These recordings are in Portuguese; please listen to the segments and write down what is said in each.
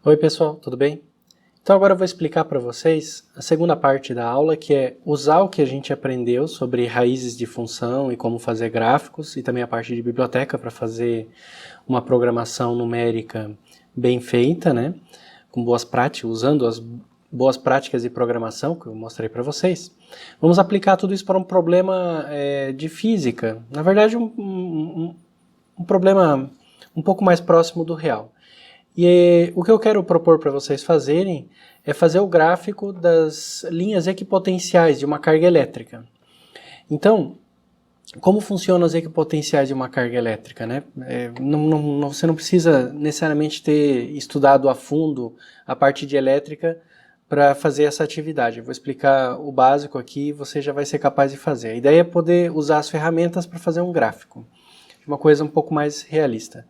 Oi pessoal, tudo bem? Então agora eu vou explicar para vocês a segunda parte da aula, que é usar o que a gente aprendeu sobre raízes de função e como fazer gráficos, e também a parte de biblioteca para fazer uma programação numérica bem feita, né? Com boas práticas, usando as boas práticas de programação que eu mostrei para vocês. Vamos aplicar tudo isso para um problema de física, na verdade um problema um pouco mais próximo do real. E o que eu quero propor para vocês fazerem é fazer o gráfico das linhas equipotenciais de uma carga elétrica. Então, como funcionam as equipotenciais de uma carga elétrica, né? Você não precisa necessariamente ter estudado a fundo a parte de elétrica para fazer essa atividade. Eu vou explicar o básico aqui e você já vai ser capaz de fazer. A ideia é poder usar as ferramentas para fazer um gráfico, uma coisa um pouco mais realista.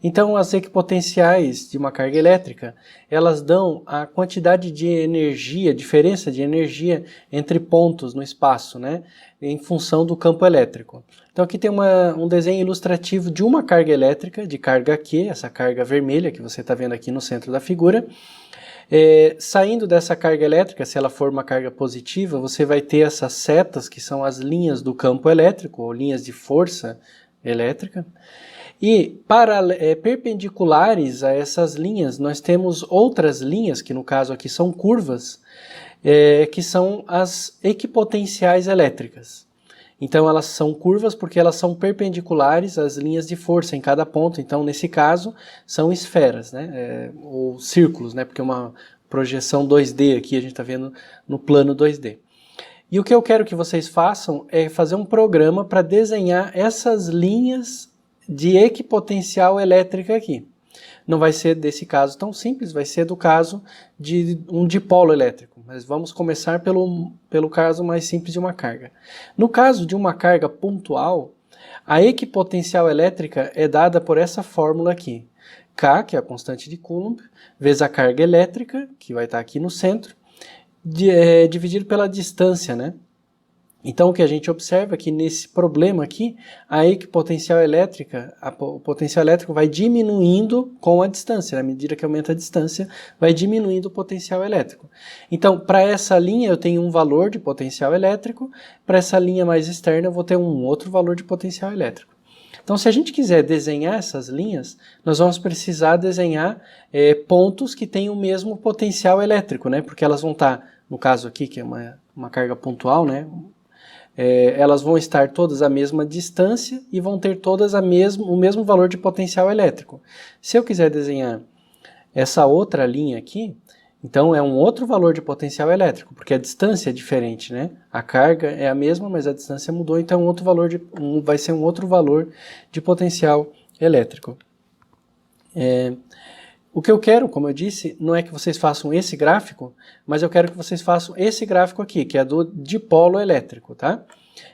Então, as equipotenciais de uma carga elétrica, elas dão a quantidade de energia, diferença de energia entre pontos no espaço, né, em função do campo elétrico. Então, aqui tem um desenho ilustrativo de uma carga elétrica, de carga Q, essa carga vermelha que você está vendo aqui no centro da figura. Saindo dessa carga elétrica, se ela for uma carga positiva, você vai ter essas setas, que são as linhas do campo elétrico, ou linhas de força elétrica, e perpendiculares a essas linhas nós temos outras linhas, que no caso aqui são curvas, que são as equipotenciais elétricas. Então elas são curvas porque elas são perpendiculares às linhas de força em cada ponto. Então nesse caso são esferas, né? Ou círculos, né? Porque é uma projeção 2D aqui, a gente está vendo no plano 2D. E o que eu quero que vocês façam é fazer um programa para desenhar essas linhas de equipotencial elétrica aqui. Não vai ser desse caso tão simples, vai ser do caso de um dipolo elétrico. Mas vamos começar pelo caso mais simples de uma carga. No caso de uma carga pontual, a equipotencial elétrica é dada por essa fórmula aqui. K, que é a constante de Coulomb, vezes a carga elétrica, que vai estar aqui no centro, dividido pela distância, né? Então o que a gente observa é que nesse problema aqui, a equipotencial elétrica, o potencial elétrico vai diminuindo com a distância, à medida que aumenta a distância, vai diminuindo o potencial elétrico. Então, para essa linha eu tenho um valor de potencial elétrico, para essa linha mais externa eu vou ter um outro valor de potencial elétrico. Então, se a gente quiser desenhar essas linhas, nós vamos precisar desenhar pontos que têm o mesmo potencial elétrico, né? Porque elas vão estar, no caso aqui, que é uma carga pontual, né? Elas vão estar todas à mesma distância e vão ter todas o mesmo valor de potencial elétrico. Se eu quiser desenhar essa outra linha aqui, então é um outro valor de potencial elétrico, porque a distância é diferente, né? A carga é a mesma, mas a distância mudou, então vai ser um outro valor de potencial elétrico. O que eu quero, como eu disse, não é que vocês façam esse gráfico, mas eu quero que vocês façam esse gráfico aqui, que é do dipolo elétrico, tá?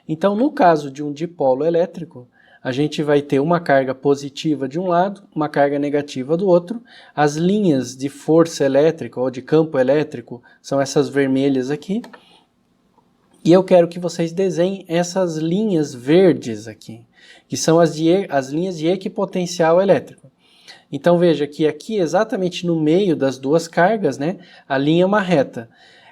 Então, no caso de um dipolo elétrico, a gente vai ter uma carga positiva de um lado, uma carga negativa do outro. As linhas de força elétrica ou de campo elétrico são essas vermelhas aqui. E eu quero que vocês desenhem essas linhas verdes aqui, que são as linhas de equipotencial elétrico. Então veja que aqui, exatamente no meio das duas cargas, né, a linha é uma reta.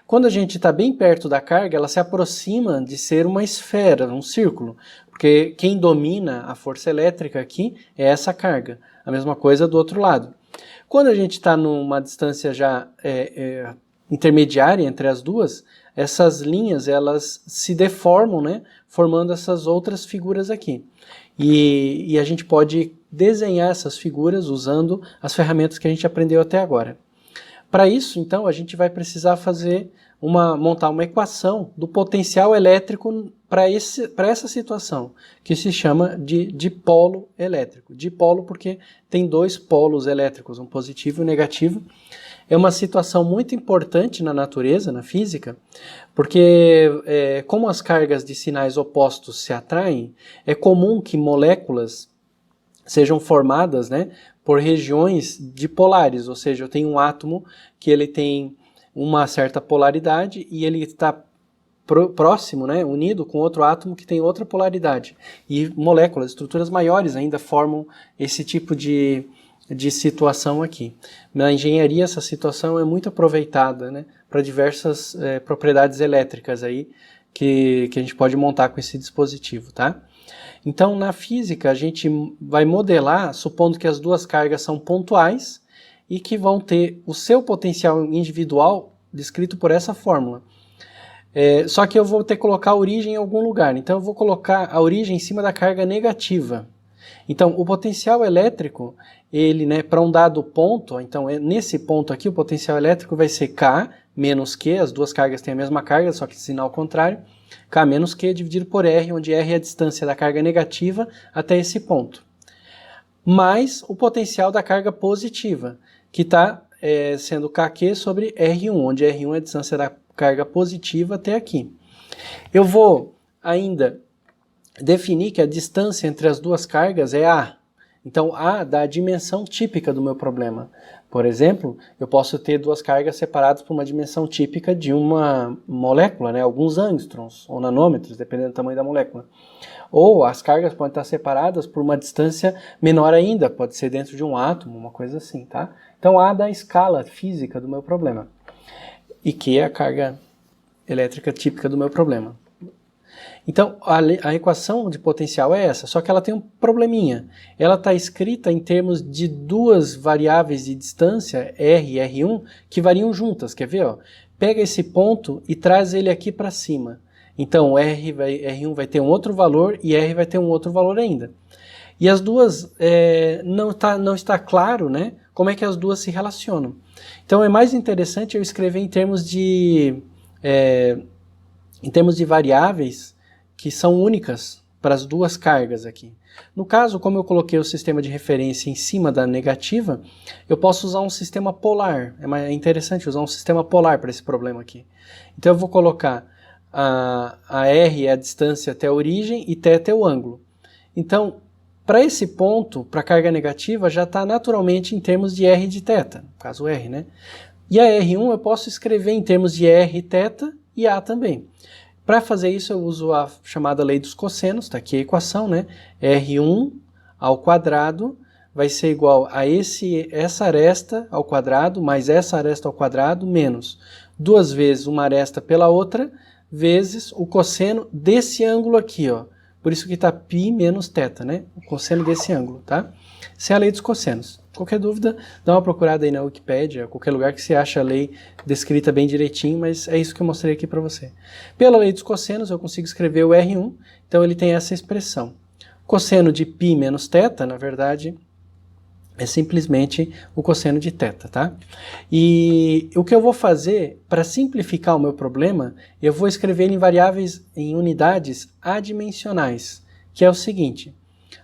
Quando a gente está bem perto da carga, ela se aproxima de ser uma esfera, um círculo, porque quem domina a força elétrica aqui é essa carga. A mesma coisa do outro lado. Quando a gente está numa distância já intermediária entre as duas, essas linhas elas se deformam, né, formando essas outras figuras aqui. E a gente pode desenhar essas figuras usando as ferramentas que a gente aprendeu até agora. Para isso, então, a gente vai precisar montar uma equação do potencial elétrico para essa situação, que se chama de dipolo elétrico. Dipolo porque tem dois polos elétricos, um positivo e um negativo. É uma situação muito importante na natureza, na física, porque como as cargas de sinais opostos se atraem, é comum que moléculas sejam formadas, né, por regiões dipolares, ou seja, eu tenho um átomo que ele tem uma certa polaridade e ele está próximo, né, unido com outro átomo que tem outra polaridade. E moléculas, estruturas maiores ainda formam esse tipo de de situação aqui. Na engenharia, essa situação é muito aproveitada, né, para diversas propriedades elétricas aí que a gente pode montar com esse dispositivo, tá? Então, na física, a gente vai modelar, supondo que as duas cargas são pontuais e que vão ter o seu potencial individual descrito por essa fórmula. Só que eu vou ter que colocar a origem em algum lugar. Então, eu vou colocar a origem em cima da carga negativa. Então, o potencial elétrico, ele, né, para um dado ponto, então nesse ponto aqui, o potencial elétrico vai ser K menos Q, as duas cargas têm a mesma carga, só que sinal contrário, K menos Q dividido por R, onde R é a distância da carga negativa até esse ponto. Mais o potencial da carga positiva, que está sendo KQ sobre R1, onde R1 é a distância da carga positiva até aqui. Eu vou ainda definir que a distância entre as duas cargas é A. Então, A dá a dimensão típica do meu problema. Por exemplo, eu posso ter duas cargas separadas por uma dimensão típica de uma molécula, né? Alguns angstroms ou nanômetros, dependendo do tamanho da molécula. Ou as cargas podem estar separadas por uma distância menor ainda, pode ser dentro de um átomo, uma coisa assim, tá? Então, A dá a escala física do meu problema. E Q é a carga elétrica típica do meu problema. Então, a equação de potencial é essa, só que ela tem um probleminha. Ela está escrita em termos de duas variáveis de distância, R e R1, que variam juntas. Quer ver? Ó? Pega esse ponto e traz ele aqui para cima. Então, R1 vai ter um outro valor e R vai ter um outro valor ainda. E as duas, não está claro, né, como é que as duas se relacionam. Então, é mais interessante eu escrever em termos de variáveis que são únicas para as duas cargas aqui. No caso, como eu coloquei o sistema de referência em cima da negativa, eu posso usar um sistema polar. É interessante usar um sistema polar para esse problema aqui. Então eu vou colocar a R é a distância até a origem e θ é o ângulo. Então, para esse ponto, para a carga negativa, já está naturalmente em termos de R de θ, no caso R, né? E a R1 eu posso escrever em termos de R, θ e A também. Para fazer isso, eu uso a chamada lei dos cossenos, está aqui a equação, né? R1 ao quadrado vai ser igual a essa aresta ao quadrado, mais essa aresta ao quadrado, menos 2 vezes uma aresta pela outra, vezes o cosseno desse ângulo aqui, ó. Por isso que está π menos θ, né? O cosseno desse ângulo, tá? Essa é a lei dos cossenos. Qualquer dúvida, dá uma procurada aí na Wikipédia, qualquer lugar que você acha a lei descrita bem direitinho, mas é isso que eu mostrei aqui para você. Pela lei dos cossenos, eu consigo escrever o R1, então ele tem essa expressão. Cosseno de π menos θ, na verdade, é simplesmente o cosseno de θ, tá? E o que eu vou fazer, para simplificar o meu problema, eu vou escrever em variáveis, em unidades adimensionais, que é o seguinte: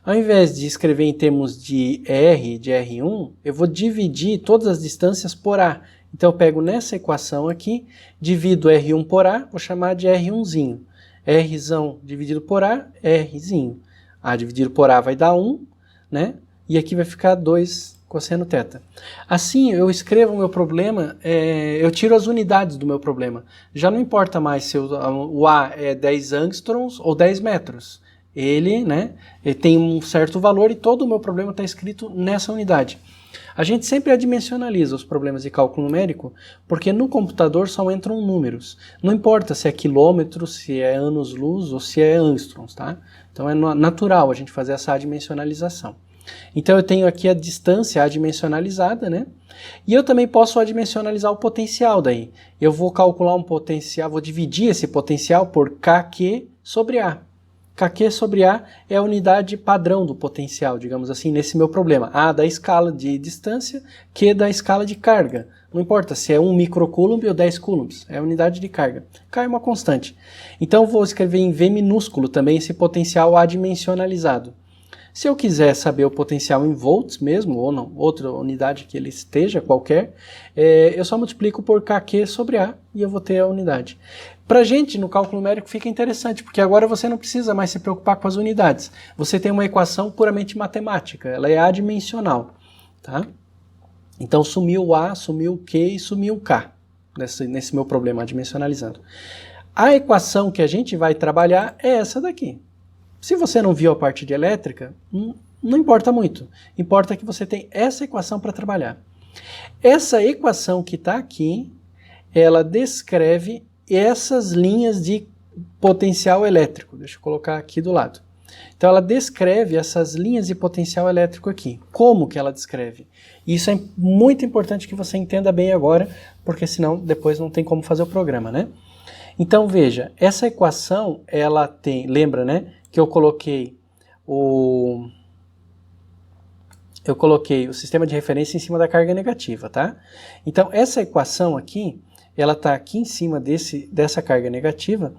ao invés de escrever em termos de R, de R1, eu vou dividir todas as distâncias por A. Então eu pego nessa equação aqui, divido R1 por A, vou chamar de R1zinho. Rzão dividido por A, Rzinho. A dividido por A vai dar 1, né? E aqui vai ficar 2 cosseno θ. Assim eu escrevo o meu problema, eu tiro as unidades do meu problema. Já não importa mais se o A é 10 angstroms ou 10 metros. Ele tem um certo valor e todo o meu problema está escrito nessa unidade. A gente sempre adimensionaliza os problemas de cálculo numérico, porque no computador só entram números. Não importa se é quilômetros, se é anos-luz ou se é angstroms, tá? Então é natural a gente fazer essa adimensionalização. Então eu tenho aqui a distância adimensionalizada, né? E eu também posso adimensionalizar o potencial daí. Eu vou calcular um potencial, vou dividir esse potencial por KQ sobre A. KQ sobre A é a unidade padrão do potencial, digamos assim, nesse meu problema. A da escala de distância, Q da escala de carga. Não importa se é 1 microcoulomb ou 10 coulombs, é a unidade de carga. K é uma constante. Então eu vou escrever em V minúsculo também esse potencial adimensionalizado. Se eu quiser saber o potencial em volts mesmo, ou não, outra unidade que ele esteja, qualquer, eu só multiplico por KQ sobre A e eu vou ter a unidade. Para a gente, no cálculo numérico, fica interessante, porque agora você não precisa mais se preocupar com as unidades. Você tem uma equação puramente matemática, ela é adimensional, tá? Então sumiu o A, sumiu o Q e sumiu o K, nesse meu problema, adimensionalizando. A equação que a gente vai trabalhar é essa daqui. Se você não viu a parte de elétrica, não importa muito. Importa que você tem essa equação para trabalhar. Essa equação que está aqui, ela descreve essas linhas de potencial elétrico. Deixa eu colocar aqui do lado. Então ela descreve essas linhas de potencial elétrico aqui. Como que ela descreve? Isso é muito importante que você entenda bem agora, porque senão depois não tem como fazer o programa, né? Então veja, essa equação, ela tem, lembra, né, que eu coloquei o sistema de referência em cima da carga negativa, tá? Então essa equação aqui, ela está aqui em cima dessa carga negativa,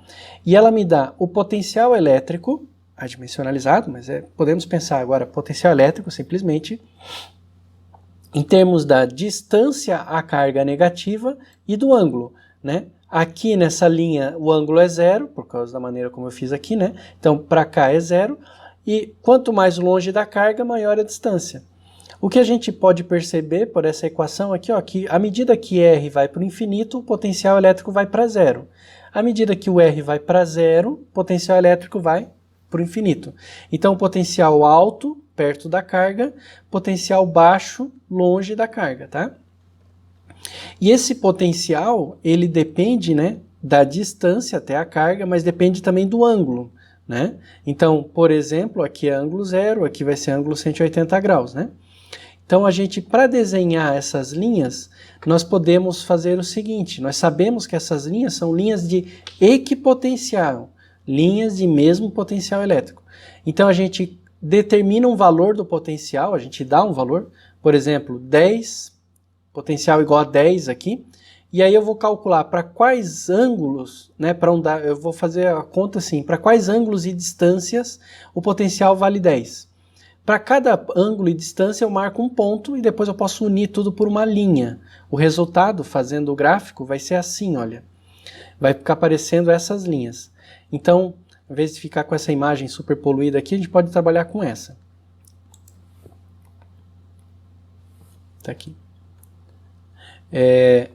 e ela me dá o potencial elétrico, adimensionalizado, mas podemos pensar agora potencial elétrico simplesmente em termos da distância à carga negativa e do ângulo, né? Aqui nessa linha o ângulo é zero, por causa da maneira como eu fiz aqui, né? Então para cá é zero, e quanto mais longe da carga, maior a distância. O que a gente pode perceber por essa equação aqui, ó, que à medida que R vai para o infinito, o potencial elétrico vai para zero. À medida que o R vai para zero, o potencial elétrico vai para o infinito. Então, potencial alto, perto da carga, potencial baixo, longe da carga, tá? E esse potencial, ele depende, né, da distância até a carga, mas depende também do ângulo, né? Então, por exemplo, aqui é ângulo zero, aqui vai ser ângulo 180 graus, né? Então, a gente, para desenhar essas linhas, nós podemos fazer o seguinte, nós sabemos que essas linhas são linhas de equipotencial, linhas de mesmo potencial elétrico. Então a gente determina um valor do potencial, a gente dá um valor, por exemplo, 10, potencial igual a 10 aqui, e aí eu vou calcular para quais ângulos, né, eu vou fazer a conta assim, para quais ângulos e distâncias o potencial vale 10. Para cada ângulo e distância eu marco um ponto e depois eu posso unir tudo por uma linha. O resultado, fazendo o gráfico, vai ser assim, olha. Vai ficar aparecendo essas linhas. Então, em vez de ficar com essa imagem super poluída aqui, a gente pode trabalhar com essa. Tá aqui.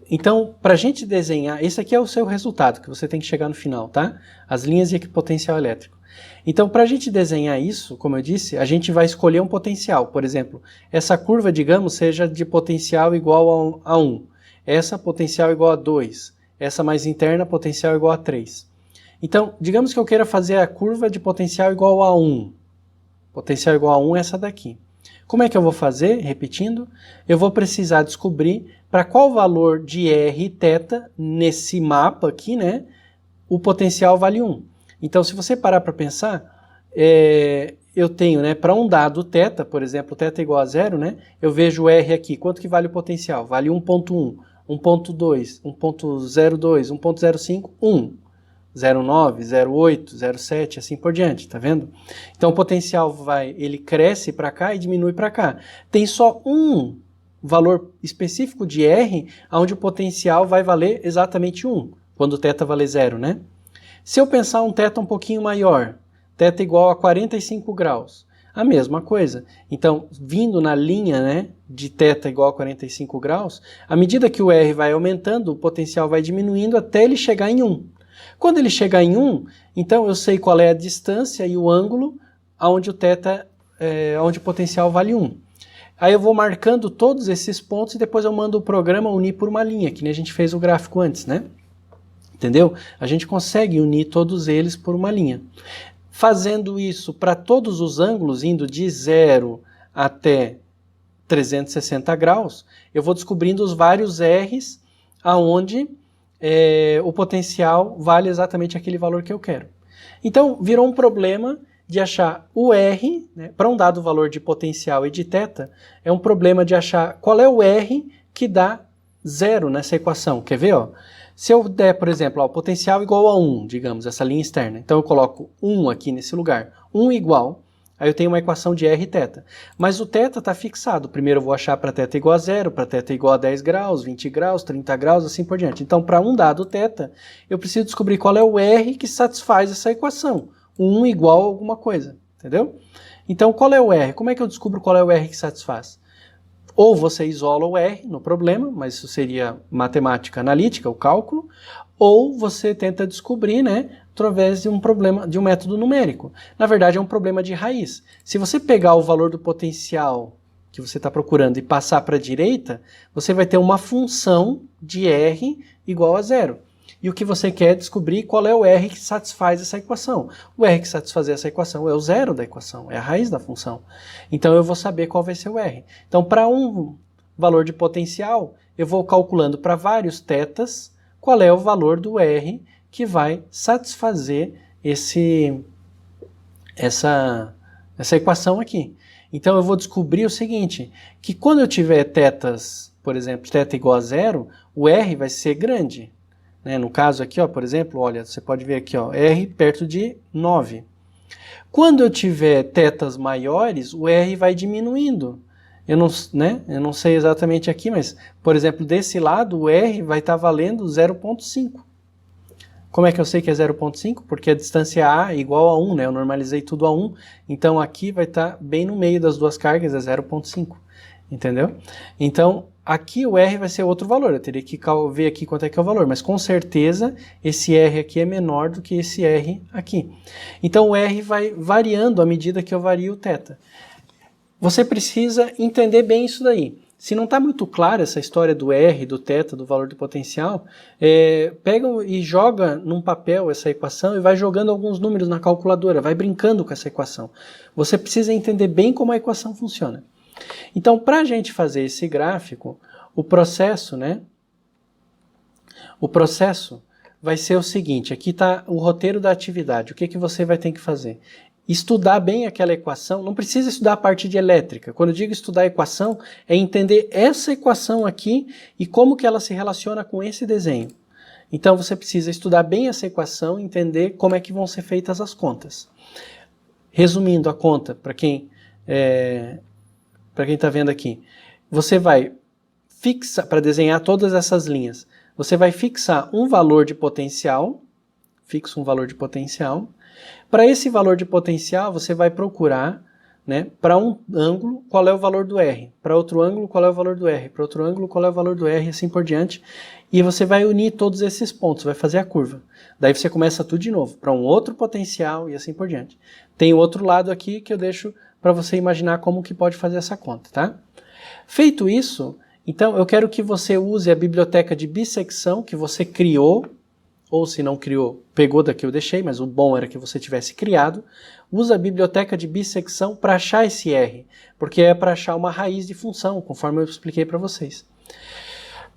Então, para a gente desenhar, esse aqui é o seu resultado, que você tem que chegar no final, tá? As linhas de equipotencial elétrico. Então, para a gente desenhar isso, como eu disse, a gente vai escolher um potencial. Por exemplo, essa curva, digamos, seja de potencial igual a 1. Essa potencial igual a 2. Essa mais interna, potencial igual a 3. Então, digamos que eu queira fazer a curva de potencial igual a 1. Potencial igual a 1 é essa daqui. Como é que eu vou fazer? Repetindo, eu vou precisar descobrir para qual valor de R e θ nesse mapa aqui, né, o potencial vale 1. Então, se você parar para pensar, eu tenho, né, para um dado θ, por exemplo, θ igual a 0, né, eu vejo o R aqui. Quanto que vale o potencial? Vale 1.1, 1.2, 1.02, 1.05, 1. 0,9, 0,8, 0,7, assim por diante, tá vendo? Então o potencial ele cresce para cá e diminui para cá. Tem só um valor específico de R, onde o potencial vai valer exatamente 1, quando o θ vale 0, né? Se eu pensar um θ um pouquinho maior, θ igual a 45 graus, a mesma coisa. Então, vindo na linha, né, de θ igual a 45 graus, à medida que o R vai aumentando, o potencial vai diminuindo até ele chegar em 1. Quando ele chegar em 1, então eu sei qual é a distância e o ângulo onde onde o potencial vale 1. Aí eu vou marcando todos esses pontos e depois eu mando o programa unir por uma linha, que nem a gente fez o gráfico antes, né? Entendeu? A gente consegue unir todos eles por uma linha. Fazendo isso para todos os ângulos, indo de 0 até 360 graus, eu vou descobrindo os vários R's aonde o potencial vale exatamente aquele valor que eu quero. Então, virou um problema de achar o R, né, para um dado valor de potencial e de θ, é um problema de achar qual é o R que dá 0 nessa equação. Quer ver? Ó? Se eu der, por exemplo, o potencial igual a 1, digamos, essa linha externa, então eu coloco 1 aqui nesse lugar, 1 igual, aí eu tenho uma equação de R e θ. Mas o θ está fixado. Primeiro eu vou achar para θ igual a 0, para θ igual a 10 graus, 20 graus, 30 graus, assim por diante. Então, para um dado θ, eu preciso descobrir qual é o R que satisfaz essa equação. 1 igual a alguma coisa, entendeu? Então, qual é o R? Como é que eu descubro qual é o R que satisfaz? Ou você isola o R no problema, mas isso seria matemática analítica, o cálculo, ou você tenta descobrir, né, através de um problema, de um método numérico. Na verdade, é um problema de raiz. Se você pegar o valor do potencial que você está procurando e passar para a direita, você vai ter uma função de R igual a zero. E o que você quer é descobrir qual é o R que satisfaz essa equação. O R que satisfaz essa equação é o zero da equação, é a raiz da função. Então eu vou saber qual vai ser o R. Então, para um valor de potencial, eu vou calculando para vários tetas qual é o valor do R que vai satisfazer essa equação aqui. Então eu vou descobrir o seguinte, que quando eu tiver tetas, por exemplo, teta igual a zero, o R vai ser grande. Né? No caso aqui, ó, por exemplo, olha, você pode ver aqui, ó, R perto de 9. Quando eu tiver tetas maiores, o R vai diminuindo. Eu não sei exatamente aqui, mas, por exemplo, desse lado, o R vai estar valendo 0,5. Como é que eu sei que é 0,5? Porque a distância A é igual a 1, né? Eu normalizei tudo a 1, então aqui vai estar bem no meio das duas cargas, é 0,5. Entendeu? Então, aqui o R vai ser outro valor, eu teria que ver aqui quanto é que é o valor, mas com certeza esse R aqui é menor do que esse R aqui. Então o R vai variando à medida que eu vario o θ. Você precisa entender bem isso daí. Se não está muito clara essa história do R, do θ, do valor do potencial, pega e joga num papel essa equação e vai jogando alguns números na calculadora, vai brincando com essa equação. Você precisa entender bem como a equação funciona. Então, para a gente fazer esse gráfico, o processo vai ser o seguinte, aqui está o roteiro da atividade, o que você vai ter que fazer? Estudar bem aquela equação, não precisa estudar a parte de elétrica, quando eu digo estudar a equação, é entender essa equação aqui e como que ela se relaciona com esse desenho. Então você precisa estudar bem essa equação, entender como é que vão ser feitas as contas. Resumindo a conta, para quem está vendo aqui, você vai fixar, para desenhar todas essas linhas, você vai fixar um valor de potencial, fixa um valor de potencial. Para esse valor de potencial, você vai procurar, né, para um ângulo, qual é o valor do R, para outro ângulo, qual é o valor do R, para outro ângulo, qual é o valor do R, e assim por diante. E você vai unir todos esses pontos, vai fazer a curva. Daí você começa tudo de novo, para um outro potencial e assim por diante. Tem o outro lado aqui que eu deixo para você imaginar como que pode fazer essa conta, tá? Feito isso, então eu quero que você use a biblioteca de bissecção que você criou, ou se não criou, pegou da que eu deixei, mas o bom era que você tivesse criado. Usa a biblioteca de bissecção para achar esse R, porque é para achar uma raiz de função, conforme eu expliquei para vocês.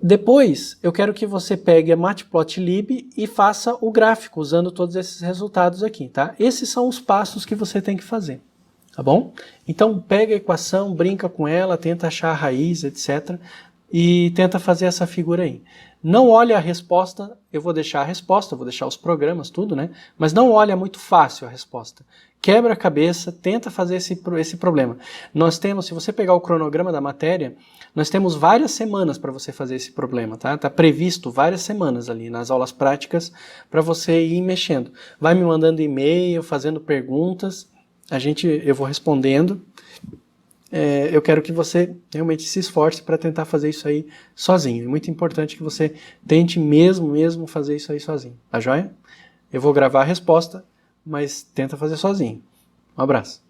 Depois, eu quero que você pegue a Matplotlib e faça o gráfico, usando todos esses resultados aqui, tá? Esses são os passos que você tem que fazer. Tá bom? Então pega a equação, brinca com ela, tenta achar a raiz, etc. E tenta fazer essa figura aí. Não olha a resposta, eu vou deixar a resposta, vou deixar os programas, tudo, né? Mas não olha muito fácil a resposta. Quebra a cabeça, tenta fazer esse problema. Nós temos, se você pegar o cronograma da matéria, nós temos várias semanas para você fazer esse problema, tá? Está previsto várias semanas ali nas aulas práticas para você ir mexendo. Vai me mandando e-mail, fazendo perguntas, eu vou respondendo. Eu quero que você realmente se esforce para tentar fazer isso aí sozinho. É muito importante que você tente mesmo fazer isso aí sozinho. Tá joia? Eu vou gravar a resposta, mas tenta fazer sozinho. Um abraço.